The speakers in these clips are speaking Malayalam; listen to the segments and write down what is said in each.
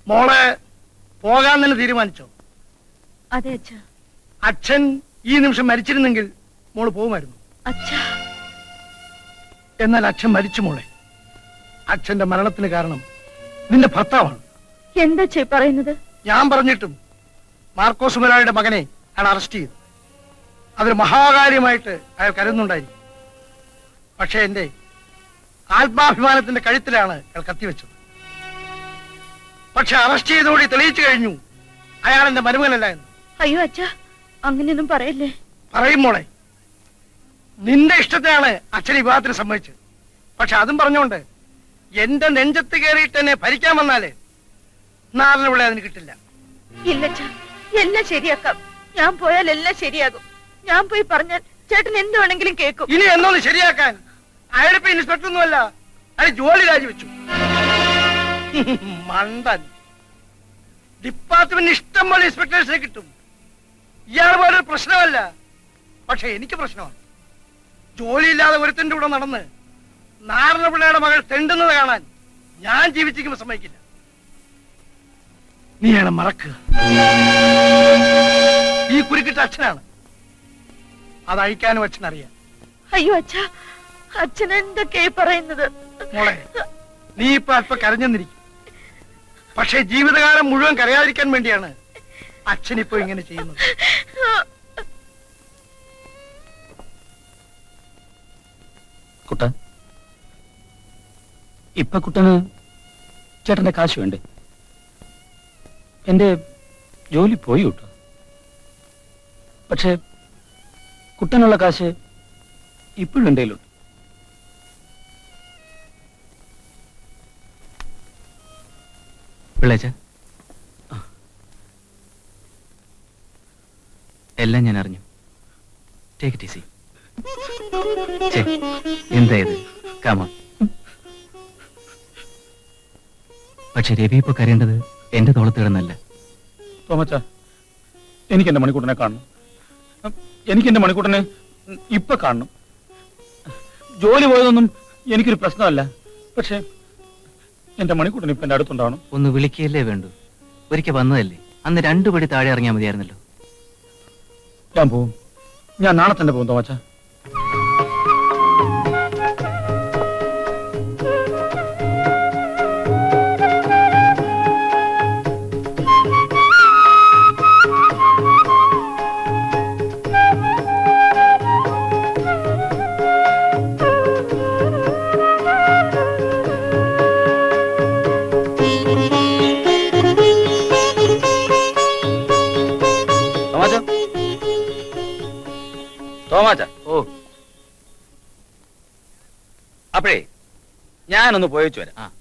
മോളെ പോകാൻ തന്നെ തീരുമാനിച്ചോ? അതെ അച്ഛാ. അച്ഛൻ ഈ നിമിഷം മരിച്ചിരുന്നെങ്കിൽ മോള് പോകുമായിരുന്നു. അച്ഛാ. എന്നാൽ അച്ഛൻ മരിച്ചു മോളെ. അച്ഛന്റെ മരണത്തിന് കാരണം നിന്റെ ഭർത്താവാണ്. എന്താ പറയുന്നത്? ഞാൻ പറഞ്ഞിട്ടും മാർക്കോസ് മുതലാളിയുടെ മകനെ അയാൾ അറസ്റ്റ് ചെയ്തു. അതൊരു മഹാകാര്യമായിട്ട് അയാൾ കരുതുന്നുണ്ടായിരിക്കും. പക്ഷെ എന്റെ ആത്മാഭിമാനത്തിന്റെ കഴുത്തിലാണ് അയാൾ കത്തിവെച്ചത്. പക്ഷെ അറസ്റ്റ് ചെയ്തോടി തെളിയിച്ചു കഴിഞ്ഞു അയാൾ എന്റെ മരുമകനല്ല എന്ന്. അയ്യോ അച്ഛാ, അങ്ങനെയൊന്നും പറയല്ലേ. പറയും മോളെ. നിന്റെ ഇഷ്ടത്തിനാണ് അച്ഛൻ വിവാഹത്തിന് സമ്മതിച്ചത്. പക്ഷെ അതും പറഞ്ഞോണ്ട് എന്റെ നെഞ്ചത്ത് കയറിയിട്ട് എന്നെ ഭരിക്കാൻ വന്നാല് നാറിനുള്ള അതിന് കിട്ടില്ല. ഇല്ലച്ചാ, എല്ലാം ശരിയാക്കാം. ഞാൻ പോയാൽ എല്ലാം ശരിയാകും. ഞാൻ പോയി പറഞ്ഞാൽ ചേട്ടൻ എന്ത് വേണമെങ്കിലും കേൾക്കും. ഇനി എന്നൊന്ന് ശരിയാക്കാൻ അയാളിപ്പോ ഇൻസ്പെക്ടർ ഒന്നുമല്ല, അയാൾ ജോലി രാജിവെച്ചു. മണ്ടൻ. ഡിപ്പാർട്ട്മെന്റ് ഇഷ്ടം പോലെ ഇൻസ്പെക്ടേഴ്സിനെ കിട്ടും. ഇയാൾ പോലെ ഒരു പ്രശ്നമല്ല. പക്ഷെ എനിക്ക് പ്രശ്നമാണ്. ജോലിയില്ലാതെ ഒരുത്തന്റെ കൂടെ നടന്ന് നാരണപിള്ളയുടെ മകൾ തെണ്ടുന്നത് കാണാൻ ഞാൻ ജീവിച്ചിരിക്കുമ്പോൾ സമ്മതിക്കില്ല. നീയാണ് മറക്കുക. ഈ കുരുക്കിട്ട അച്ഛനാണ്. അത് അഴിക്കാനും അച്ഛനറിയാം. അയ്യോ അച്ഛാ, അച്ഛൻ എന്തൊക്കെയാ പറയുന്നത്? മോളെ, നീ ഇപ്പൊ അല്പം കരഞ്ഞെന്നിരിക്കും. പക്ഷെ ജീവിതകാലം മുഴുവൻ കരയാതിരിക്കാൻ വേണ്ടിയാണ് അച്ഛനിപ്പോ ഇങ്ങനെ ചെയ്യുന്നത്. കുട്ട, ഇപ്പൊ കുട്ടന് ചേട്ടന്റെ കാശ് വേണ്ടേ? എന്റെ ജോലി പോയി കുട്ട. പക്ഷെ കുട്ടനുള്ള കാശ് ഇപ്പോഴും എന്തേലും. പിള്ളേച്ച, എല്ലാം ഞാൻ അറിഞ്ഞു. Take it easy. എന്താ ഇത്? കാമ. പക്ഷെ രവി ഇപ്പൊ കരയേണ്ടത് എന്റെ തോളത്ത് കിടന്നല്ല. തോമച്ച, എനിക്ക് എന്റെ മണിക്കൂട്ടനെ കാണണം. എനിക്ക് എന്റെ മണിക്കൂട്ടനെ ഇപ്പൊ കാണണം. ജോലി പോയതൊന്നും എനിക്കൊരു പ്രശ്നമല്ല. പക്ഷെ എന്റെ മണിക്കൂട്ടൻ ഇപ്പൊ എന്റെ അടുത്തുണ്ടാവണം. ഒന്ന് വിളിക്കുകയല്ലേ വേണ്ടു. ഒരിക്കൽ വന്നതല്ലേ, അന്ന് 2 പടി താഴെ ഇറങ്ങിയാൽ മതിയായിരുന്നല്ലോ. ഞാൻ പോവും. ഞാൻ നാളെ തന്നെ പോകും തോമച്ച. ഓ, അപ്പോഴേ ഞാനൊന്ന് പോയിച്ചു വരാം.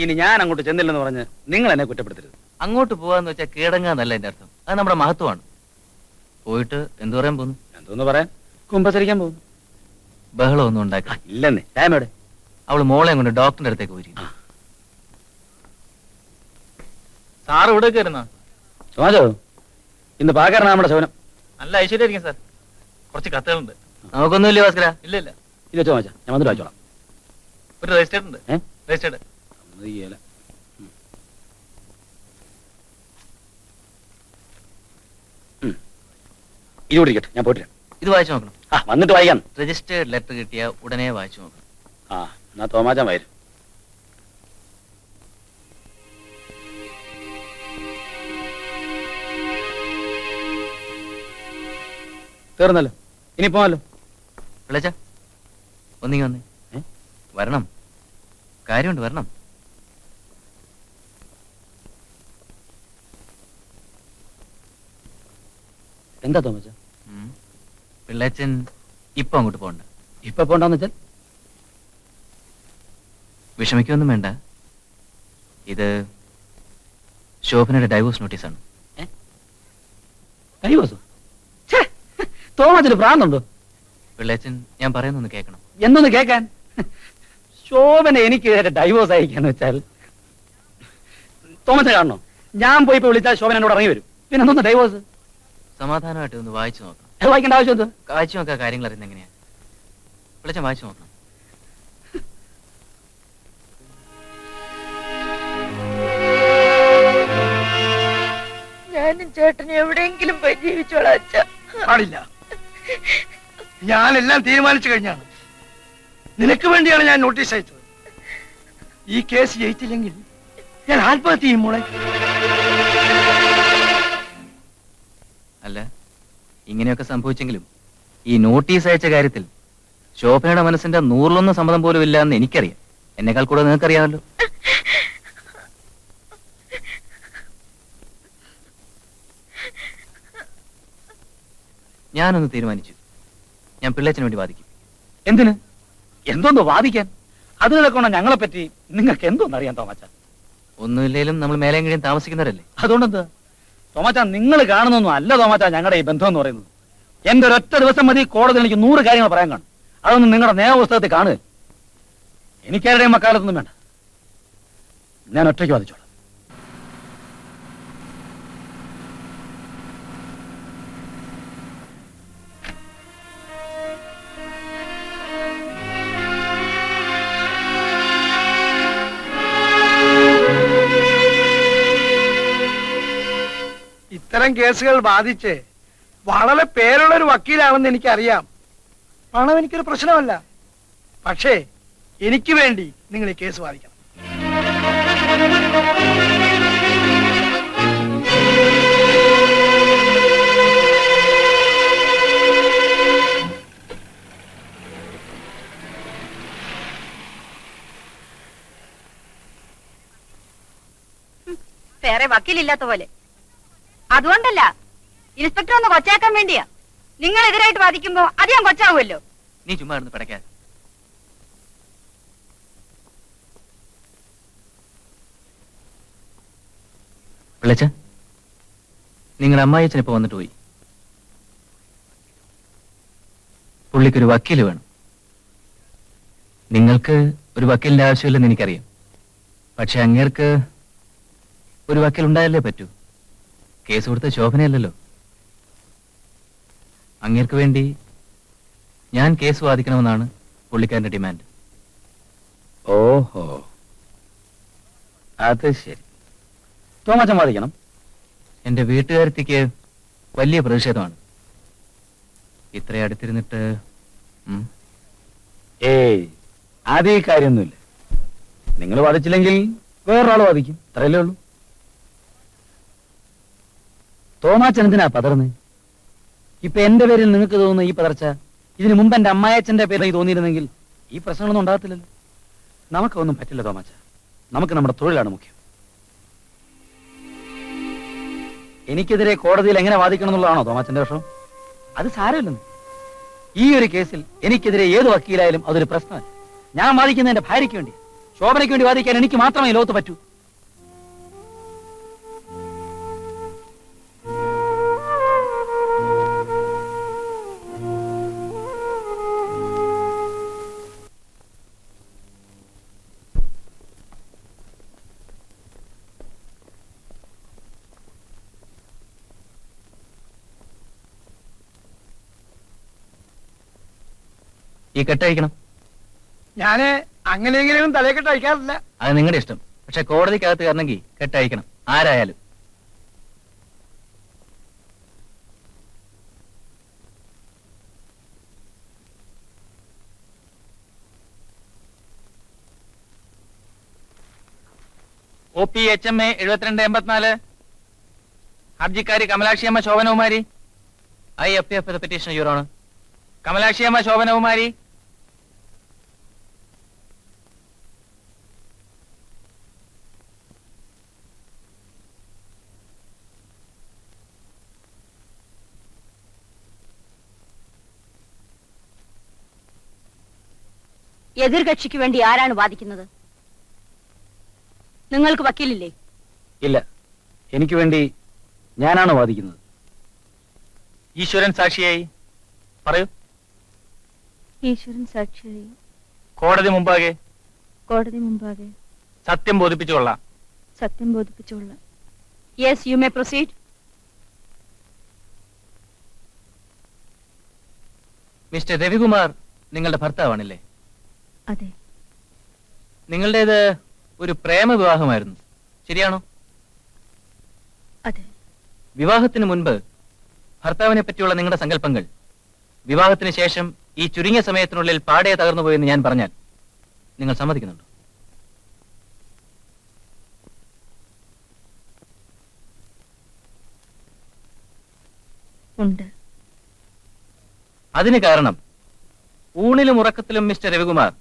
ഇനി ഞാൻ അങ്ങോട്ട് ചെന്നില്ലെന്ന് പറഞ്ഞ് നിങ്ങൾ എന്നെ കുറ്റപ്പെടുത്തരുത്. അങ്ങോട്ട് പോവാന്ന് വെച്ചാൽ കീഴടങ്ങാന്നല്ല എന്റെ അർത്ഥം. അത് നമ്മുടെ മഹത്വമാണ്. പോയിട്ട് എന്തു പറയാൻ പോകുന്നു? എന്തോന്ന് പറയാൻ? കുമ്പസരിക്കാൻ പോകുന്നു. ബഹളം ഒന്നും ഉണ്ടാക്കി ഇല്ലെന്നേ. ടൈമോടെ അവള് മോളെ കൊണ്ട് ഡോക്ടറിന്റെ അടുത്തേക്ക് പോയി. സാർ ഇവിടെ കയറുന്ന സമാജോ, ഇന്ന് പാക്കാരനാ നമ്മുടെ ശവനം. നല്ല ഐശ്വര്യമായിരിക്കും സാർ. കുറച്ച് കത്തുകളുണ്ട്. നമുക്കൊന്നുമില്ല ഭാസ്കര. ഇല്ല ഇല്ല, ഇത് വെച്ചോ മാച്ച, ഞാൻ വന്നിട്ട് വായിച്ചോളാം. ഒരു രജിസ്റ്റേർഡ് ഉണ്ട്. രജിസ്റ്റേർഡ് ഇതോടെ ഇരിക്കട്ടെ, ഞാൻ പോയിട്ട് ഇത് വായിച്ചു നോക്കണം. വന്നിട്ട് വായിക്കാം. രജിസ്റ്റേർഡ് ലെറ്റർ കിട്ടിയ ഉടനെ വായിച്ചു നോക്കണം. എന്നാ തോമാച്ചാൻ വരും. തീർന്നല്ലോ, ഇനി പോവാലോ. വിളിച്ച ഒന്നിങ്ങി വന്നേ. വരണം, കാര്യമുണ്ട്, വരണം. എന്താ തോമച്ച? പിള്ളേച്ചൻ ഇപ്പൊ അങ്ങോട്ട് പോകണ്ട. ഇപ്പൊ പോണ്ടെന്ന് വെച്ചാൽ വിഷമിക്കൊന്നും വേണ്ട. ഇത് ശോഭനയുടെ ഡൈവോഴ്സ് നോട്ടീസാണ്. ഡൈവോഴ്സോ? തോമച്ചന് പ്രാന്തുണ്ടോ? പിള്ളേച്ചൻ ഞാൻ പറയുന്നൊന്ന് കേൾക്കണം. എന്നൊന്ന് കേൾക്കാൻ? ശോഭന എനിക്ക് ഡൈവോഴ്സ് അയക്കാന്ന് വെച്ചാൽ തോമച്ച കാണണോ? ഞാൻ പോയി ഇപ്പൊ വിളിച്ചാൽ ശോഭന എന്നോട് ഇറങ്ങി വരും. പിന്നെ എന്തോന്ന് ഡൈവോഴ്സ്? സമാധാനമായിട്ട് ഒന്ന് വായിച്ചു നോക്കണം. വായിക്കേണ്ട ആവശ്യം എന്തോ? വായിച്ചു നോക്കാൻ കാര്യങ്ങൾ അറിയുന്ന എങ്ങനെയാ? പിള്ളേച്ചൻ വായിച്ചു നോക്കണം. പോയി ജീവിച്ചോളാം അച്ഛ. പാടില്ല. ഞാനെല്ലാം തീരുമാനിച്ചു കഴിഞ്ഞാണ്. നിനക്ക് വേണ്ടിയാണ് ഞാൻ നോട്ടീസ് അയച്ചത്. ഈ കേസ് ജയിച്ചില്ലെങ്കിൽ ഞാൻ ആത്മഹത്യ ചെയ്യും മോളെ. അല്ല, ഇങ്ങനെയൊക്കെ സംഭവിച്ചെങ്കിലും ഈ നോട്ടീസ് അയച്ച കാര്യത്തിൽ ശോഭനയുടെ മനസ്സിന്റെ 100% സമ്മതം പോലും ഇല്ല എന്ന് എനിക്കറിയാം. എന്നെക്കാൾ കൂടെ നിങ്ങൾക്കറിയാമല്ലോ. ഞാനൊന്ന് തീരുമാനിച്ചു. ഞാൻ പിള്ളേച്ചന് വേണ്ടി വാദിക്കും. എന്തിന്? എന്തോന്ന് വാദിക്കാൻ? അതിനൊക്കെ ഞങ്ങളെ പറ്റി നിങ്ങൾക്ക് എന്തോന്ന് അറിയാൻ തോമാച്ച? ഒന്നുമില്ലേലും നമ്മൾ മേലേം കഴിയും താമസിക്കുന്നവരല്ലേ. അതുകൊണ്ടെന്താ തോമാച്ച, നിങ്ങൾ കാണുന്നൊന്നും അല്ല തോമാച്ച ഞങ്ങളുടെ ഈ ബന്ധം എന്ന് പറയുന്നത്. എന്റെ ഒരൊറ്റ ദിവസം മതി കോടതി എനിക്ക് 100 കാര്യങ്ങൾ പറയാൻ കാണും. അതൊന്നും നിങ്ങളുടെ നിയമപുസ്തകത്തിൽ കാണുക. എനിക്കാരുടെയും മക്കാലത്തൊന്നും വേണ്ട. ഞാൻ ഒറ്റയ്ക്ക് വാദിച്ചോളാം. ഇത്തരം കേസുകൾ ബാധിച്ച് വളരെ പേരുള്ള ഒരു വക്കീലാണെന്ന് എനിക്കറിയാം. പണം എനിക്കൊരു പ്രശ്നമല്ല. പക്ഷേ എനിക്ക് വേണ്ടി നിങ്ങൾ ഈ കേസ് വാദിക്കണം. വേറെ വക്കീലില്ലാത്ത പോലെ. അതുകൊണ്ടല്ല, ഇൻസ്പെക്ടർ ഒന്ന് കൊച്ചാക്കാൻ വേണ്ടിയാ. നിങ്ങൾ എതിരായിട്ട് വാദിക്കുമ്പോ അത് ഞാൻ കൊച്ചാവുമല്ലോ. നീ ചുമ്മാ ഇരുന്ന് പിടയ്ക്കാൻ. പിള്ളേച്ച, നിങ്ങളുടെ അമ്മായിയച്ഛനിപ്പോ വന്നിട്ട് പോയി. പുള്ളിക്കൊരു വക്കീല് വേണം. നിങ്ങൾക്ക് ഒരു വക്കീലിന്റെ ആവശ്യമില്ലെന്ന് എനിക്കറിയാം. പക്ഷെ അങ്ങേർക്ക് ഒരു വക്കീൽ ഉണ്ടായാലേ പറ്റൂ. കേസ് കൊടുത്ത ശോഭനയല്ലല്ലോ. അങ്ങേർക്ക് വേണ്ടി ഞാൻ കേസ് വാദിക്കണമെന്നാണ് പുള്ളിക്കാരന്റെ ഡിമാൻഡ്. ഓഹോ, അത് ശരി. തോമാച്ചൻ വാദിക്കണം. എന്റെ വീട്ടുകാരത്തിക്ക് വലിയ പ്രതിഷേധമാണ്. ഇത്ര അടുത്തിരുന്നിട്ട് ഏയ്, അതേ കാര്യമൊന്നുമില്ല. നിങ്ങൾ വാദിച്ചില്ലെങ്കിൽ വേറൊരാൾ വാദിക്കും. അത്രയല്ലേ ഉള്ളൂ. തോമാച്ചൻ എന്തിനാ പതർന്ന്? ഇപ്പൊ എന്റെ പേരിൽ നിങ്ങൾക്ക് തോന്നുന്ന ഈ പതർച്ച ഇതിനു മുമ്പ് എന്റെ അമ്മായച്ചന്റെ പേരിൽ തോന്നിയിരുന്നെങ്കിൽ ഈ പ്രശ്നങ്ങളൊന്നും ഉണ്ടാകത്തില്ലല്ലോ. നമുക്കൊന്നും പറ്റില്ല തോമാച്ച. നമുക്ക് നമ്മുടെ തൊഴിലാണ് മുഖ്യം. എനിക്കെതിരെ കോടതിയിൽ എങ്ങനെ വാദിക്കണം എന്നുള്ളതാണോ തോമാച്ചന്റെ വിഷയം? അത് സാരമില്ലെന്ന്. ഈ ഒരു കേസിൽ എനിക്കെതിരെ ഏത് വക്കീലായാലും അതൊരു പ്രശ്നമല്ല. ഞാൻ വാദിക്കുന്ന എന്റെ ഭാര്യയ്ക്ക് വേണ്ടി, ശോഭനയ്ക്ക് വേണ്ടി വാദിക്കാൻ എനിക്ക് മാത്രമേ ഈ ലോകത്ത് പറ്റൂ. ഈ കെട്ടഴിക്കണം. ഞാന് അങ്ങനെയെങ്കിലും തലയെക്കെട്ട് അയക്കാറില്ല. അത് നിങ്ങളുടെ ഇഷ്ടം. പക്ഷെ കോടതിക്കകത്ത് കയറണമെങ്കിൽ കെട്ടഴിക്കണം, ആരായാലും. OPHMA 7284 ഹർജിക്കാരി കമലാക്ഷിയമ്മ Shobhanakumari. I appear for the petition, your honour. കമലാക്ഷിയമ്മ ശോഭനകുമാരി. എതിർകക്ഷിക്ക് വേണ്ടി ആരാണ് വാദിക്കുന്നത്? നിങ്ങൾക്ക് വക്കീലില്ലേ? ഇല്ല, എനിക്ക് വേണ്ടി ഞാനാണ് വാദിക്കുന്നത്. ഈശ്വരൻ സാക്ഷിയായി പറയൂ. ഈശ്വരൻ സാക്ഷിയായി കോടതി മുമ്പാകെ കോടതി മുമ്പാകെ സത്യം ബോധിപ്പിച്ചുകൊള്ളാം. സത്യം ബോധിപ്പിച്ചുകൊള്ളാം. Yes, you may proceed. Mister Ravikumar നിങ്ങളുടെ ഭർത്താവാണല്ലേ? അതെ. നിങ്ങളുടേത് ഒരു പ്രേമ വിവാഹമായിരുന്നു, ശരിയാണോ? അതെ. വിവാഹത്തിന് മുൻപ് ഭർത്താവിനെ പറ്റിയുള്ള നിങ്ങളുടെ സങ്കല്പങ്ങൾ വിവാഹത്തിന് ശേഷം ഈ ചുരുങ്ങിയ സമയത്തിനുള്ളിൽ പാടെ തകർന്നു പോയെന്ന് ഞാൻ പറഞ്ഞാൽ നിങ്ങൾ സമ്മതിക്കുന്നുണ്ടോ? ഉണ്ട്. അതിന് കാരണം ഊണിലും ഉറക്കത്തിലും മിസ്റ്റർ രവികുമാർ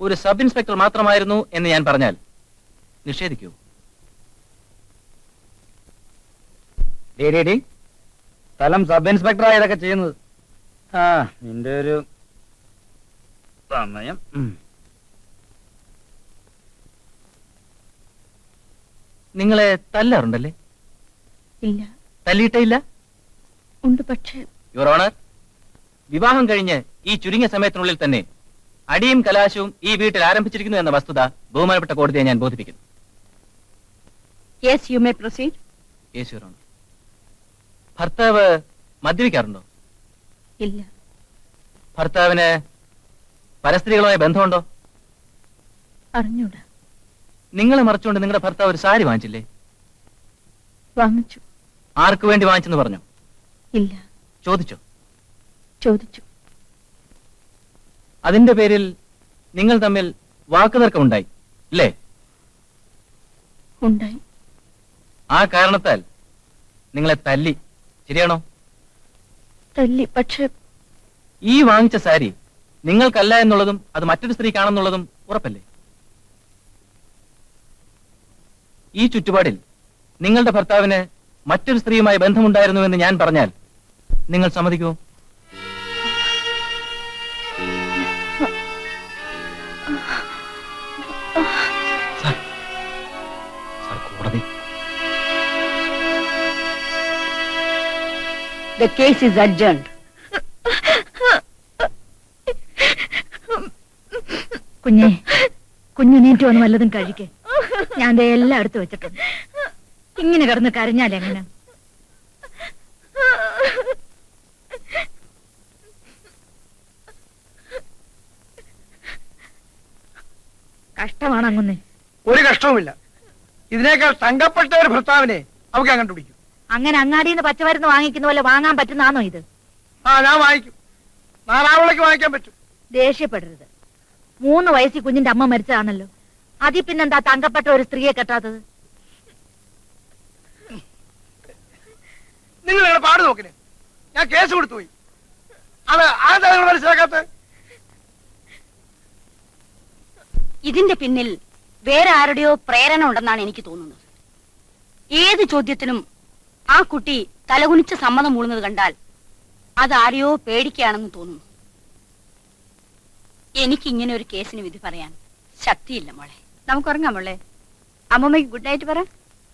ഒരു സബ് ഇൻസ്പെക്ടർ മാത്രമായിരുന്നു എന്ന് ഞാൻ പറഞ്ഞാൽ നിഷേധിക്കൂ? സ്ഥലം സബ് ഇൻസ്പെക്ടറാ ഇതൊക്കെ ചെയ്യുന്നത്. ആ നിന്റെ ഒരു സമയം. നിങ്ങളെ തല്ലാറുണ്ടല്ലേ? ഇല്ല. തല്ലിയിട്ടേ ഇല്ല? ഉണ്ട്. പക്ഷേ യുവർ ഓണർ, വിവാഹം കഴിഞ്ഞ് ഈ ചുരുങ്ങിയ സമയത്തിനുള്ളിൽ തന്നെ അടിയും കലാശവും ഈ വീട്ടിൽ ആരംഭിച്ചിരിക്കുന്നു എന്ന വസ്തുത ബഹുമാനപ്പെട്ട കോടതിയെ ഞാൻ ബോധിപ്പിക്കുന്നു. Yes, you may proceed. Yes your honour. ഭർത്താവ് മദ്യപിക്കാറുണ്ടോ? ഇല്ല. ഭർത്താവിന് പരസ്ത്രീകളുമായി ബന്ധമുണ്ടോ? അറിഞ്ഞൂടാ. നിങ്ങളെ മറച്ചുകൊണ്ട് നിങ്ങളുടെ ഭർത്താവ് ഒരു സാരി വാങ്ങിച്ചില്ലേ? വാങ്ങിച്ചു. ആർക്ക് വേണ്ടി വാങ്ങിച്ചെന്ന് പറഞ്ഞു? ഇല്ല. ചോദിച്ചോ? ചോദിച്ചു. അതിന്റെ പേരിൽ നിങ്ങൾ തമ്മിൽ വാക്കുതർക്കം ഉണ്ടായി അല്ലേ? ഉണ്ടായി. ആ കാരണത്താൽ നിങ്ങളെ തല്ലി, ശരിയാണോ? തല്ലി. പക്ഷെ ഈ വാങ്ങിച്ച സാരി നിങ്ങൾക്കല്ല എന്നുള്ളതും അത് മറ്റൊരു സ്ത്രീക്കാണെന്നുള്ളതും ഉറപ്പല്ലേ? ഈ ചുറ്റുപാടിൽ നിങ്ങളുടെ ഭർത്താവിന് മറ്റൊരു സ്ത്രീയുമായി ബന്ധമുണ്ടായിരുന്നുവെന്ന് ഞാൻ പറഞ്ഞാൽ നിങ്ങൾ സമ്മതിക്കുമോ? കോടതി. the case is adjourned. കുഞ്ഞെ, കുഞ്ഞെണീറ്റ് വന്ന് വല്ലതും കഴിക്കേ. ഞാൻ ദേ എല്ലാം എടുത്തു വെച്ചിട്ടുണ്ട്. ഇങ്ങനെ കിടന്ന് കരഞ്ഞാലെങ്ങനെ? കഷ്ടമാണ് അങ്ങുന്നേ. ഒരു കഷ്ടവുമില്ല. ഇതിനേക്കാൾ തങ്കപ്പെട്ട ഒരു ഭർത്താവിനെ നമുക്ക് അങ്ങനെ പിടിക്കും. അങ്ങനെ അങ്ങാടിന്ന് പച്ചമരുന്ന് വാങ്ങിക്കുന്ന പോലെ വാങ്ങാൻ പറ്റുന്നതാണോ ഇത്? ആ, ഞാൻ വാങ്ങിക്കും. നാറാവിളക്ക് വാങ്ങിക്കാൻ പറ്റും. ദേഷ്യപ്പെടരുത്. 3 വയസ്സിൽ കുഞ്ഞിന്റെ അമ്മ മരിച്ചതാണല്ലോ. അതിൽ പിന്നെന്താ തങ്കപ്പെട്ട ഒരു സ്ത്രീയെ കെട്ടാത്തത്? നിങ്ങൾ നിങ്ങളുടെ പാട് നോക്കിന്. ഞാൻ കേസ് കൊടുത്തു പോയി. അതെന്താ നിങ്ങൾ മനസ്സിലാക്കാത്തത്? ഇതിന്റെ പിന്നിൽ വേറെ ആരുടെയോ പ്രേരണ ഉണ്ടെന്നാണ് എനിക്ക് തോന്നുന്നത്. ഏത് ചോദ്യത്തിനും ആ കുട്ടി തലകുനിച്ച് സമ്മതം മൂളുന്നത് കണ്ടാൽ അതാരെയോ പേടിക്കുകയാണെന്ന് തോന്നുന്നു. എനിക്കിങ്ങനെ ഒരു കേസിന് വിധി പറയാൻ ശക്തിയില്ല മോളെ. നമുക്ക് ഉറങ്ങാം മോളെ. അമ്മമ്മയ്ക്ക് ഗുഡ് നൈറ്റ് പറ.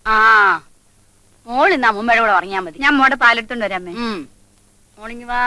ആ, മോൾ ഇന്ന് അമ്മമ്മയുടെ കൂടെ ഉറങ്ങിയാൽ മതി. ഞാൻ മോടെ പാലെടുത്തോണ്ട് വരാമേ. മോളിങ് വാ.